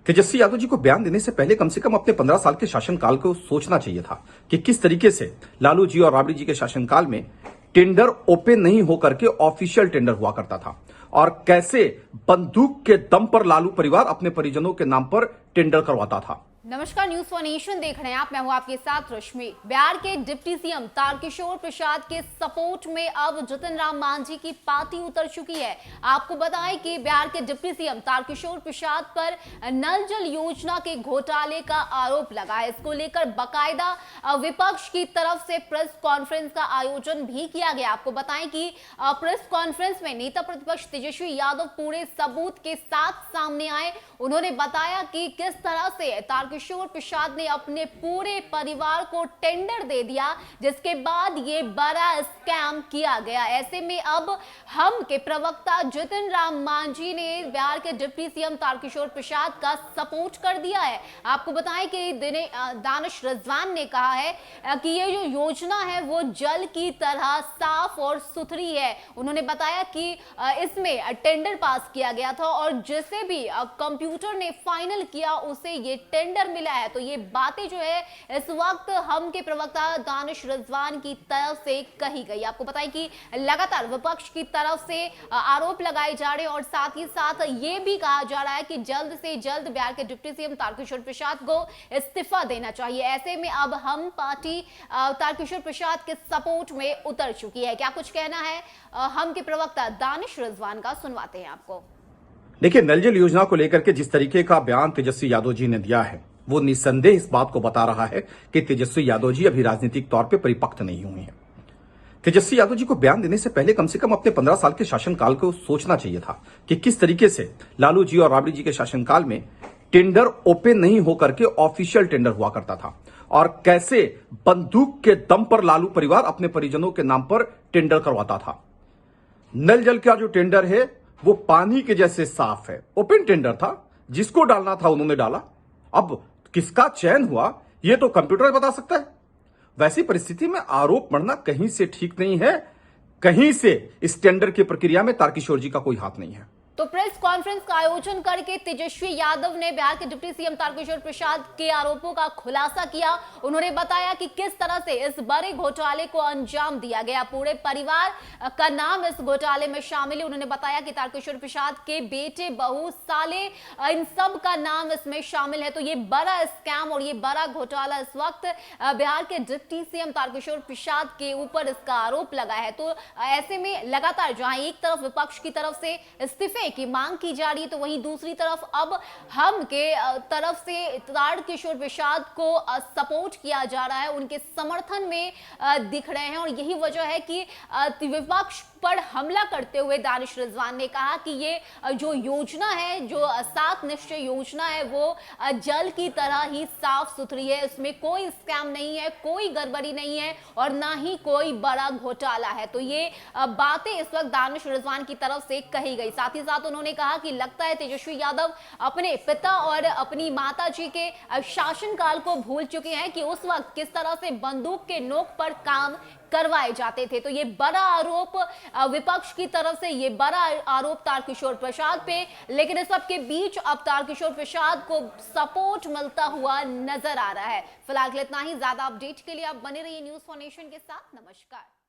तेजस्वी यादव जी को बयान देने से पहले कम से कम अपने 15 साल के शासनकाल को सोचना चाहिए था कि किस तरीके से लालू जी और राबड़ी जी के शासनकाल में टेंडर ओपन नहीं होकर के ऑफिशियल टेंडर हुआ करता था और कैसे बंदूक के दम पर लालू परिवार अपने परिजनों के नाम पर टेंडर करवाता था। नमस्कार, न्यूज फॉर नेशन देख रहे हैं आप। मैं हूं आपके साथ रश्मि। बिहार के डिप्टी सीएम तारकिशोर प्रसाद के सपोर्ट में अब जितन राम मांझी की पार्टी उतर चुकी है। आपको बताएं कि बिहार के डिप्टी सीएम तारकिशोर प्रसाद पर नल जल योजना के घोटाले का आरोप लगा है। इसको लेकर बाकायदा विपक्ष की तरफ से प्रेस कॉन्फ्रेंस का आयोजन भी किया गया। आपको बताएं कि प्रेस कॉन्फ्रेंस में नेता प्रतिपक्ष तेजस्वी यादव पूरे सबूत के साथ सामने आए। उन्होंने बताया कि किस तरह से तारकिशोर प्रसाद ने अपने पूरे परिवार को टेंडर दे दिया, जिसके बाद ये बड़ा स्कैम किया गया। ऐसे में अब हम के प्रवक्ता जितन राम मांझी ने बिहार के डिप्टी सीएम तारकिशोर प्रसाद का सपोर्ट कर दिया है। आपको बताएं कि दानिश रिजवान ने कहा है कि ये जो योजना है वो जल की तरह साफ और सुथरी है। उन्होंने बताया कि इसमें टेंडर पास किया गया था और जिसे भी कंप्यूटर ने फाइनल किया उसे ये टेंडर मिला है। तो ये बातें जो है इस वक्त हम के प्रवक्ता दानिश रिजवान की तरफ से कही गई। आपको बताएं कि लगातार विपक्ष की तरफ से आरोप लगाए जा रहे हैं और साथ ही साथ ये भी कहा जा रहा है कि जल्द से जल्द बिहार के डिप्टी सीएम तारकिशोर प्रसाद को इस्तीफा देना चाहिए। ऐसे में अब हम पार्टी तारकिशोर प्रसाद के सपोर्ट में उतर चुकी है। क्या कुछ कहना है हम के प्रवक्ता दानिश रिजवान का, सुनवाते हैं आपको। देखिए, नल जल योजना को लेकर के जिस तरीके का बयान तेजस्वी यादव जी ने दिया है वो निस्संदेह इस बात को बता रहा है कि तेजस्वी यादव जी अभी राजनीतिक तौर पे परिपक्व नहीं हुए हैं। तेजस्वी यादव जी को बयान देने से पहले कम से कम अपने 15 साल के शासनकाल को सोचना चाहिए था कि किस तरीके से लालू जी और राबड़ी जी के शासनकाल में टेंडर ओपन नहीं होकर के ऑफिशियल टेंडर हुआ करता था और कैसे बंदूक के दम पर लालू परिवार अपने परिजनों के नाम पर टेंडर करवाता था। नल जल का जो टेंडर है वो पानी के जैसे साफ है, ओपन टेंडर था, जिसको डालना था उन्होंने डाला। अब किसका चयन हुआ ये तो कंप्यूटर बता सकता है। वैसी परिस्थिति में आरोप मढ़ना कहीं से ठीक नहीं है। कहीं से इस टेंडर की प्रक्रिया में तारकिशोर जी का कोई हाथ नहीं है। तो प्रेस कॉन्फ्रेंस का आयोजन करके तेजस्वी यादव ने बिहार के डिप्टी सीएम तारकिशोर प्रसाद के आरोपों का खुलासा किया। उन्होंने बताया कि किस तरह से इस बड़े घोटाले को अंजाम दिया गया। पूरे परिवार का नाम इस घोटाले में शामिल है। उन्होंने बताया कि तारकिशोर प्रसाद के बेटे, बहू, साले, इन सब का नाम इसमें शामिल है। तो ये बड़ा स्कैम और ये बड़ा घोटाला इस वक्त बिहार के डिप्टी सीएम तारकिशोर प्रसाद के ऊपर इसका आरोप लगा है। तो ऐसे में लगातार जहां एक तरफ विपक्ष की तरफ से इस्तीफे की मांग की जा रही है तो वहीं दूसरी तरफ अब हम के तरफ से तारकिशोर प्रसाद को सपोर्ट किया जा रहा है, उनके समर्थन में दिख रहे हैं। और यही वजह है कि विपक्ष पर हमला करते हुए दानिश रिजवान ने कहा कि ये जो योजना है, जो 7 निश्चय योजना है, वो जल की तरह ही साफ सुथरी है। इसमें कोई स्कैम नहीं है, कोई गड़बड़ी नहीं है और ना ही कोई बड़ा घोटाला है। तो ये बातें इस वक्त दानिश रिजवान की तरफ से कही गई। साथ ही साथ उन्होंने कहा कि लगता है तेजस्वी यादव अपने पिता और अपनी माता जी के शासनकाल को भूल चुके हैं कि उस वक्त किस तरह से बंदूक के नोक पर काम करवाए जाते थे। तो ये बड़ा आरोप विपक्ष की तरफ से, ये बड़ा आरोप तारकिशोर प्रसाद पे, लेकिन इस सब के बीच अब तारकिशोर प्रसाद को सपोर्ट मिलता हुआ नजर आ रहा है। फिलहाल इतना ही। ज्यादा अपडेट के लिए आप बने रहिए न्यूज फॉर नेशन के साथ। नमस्कार।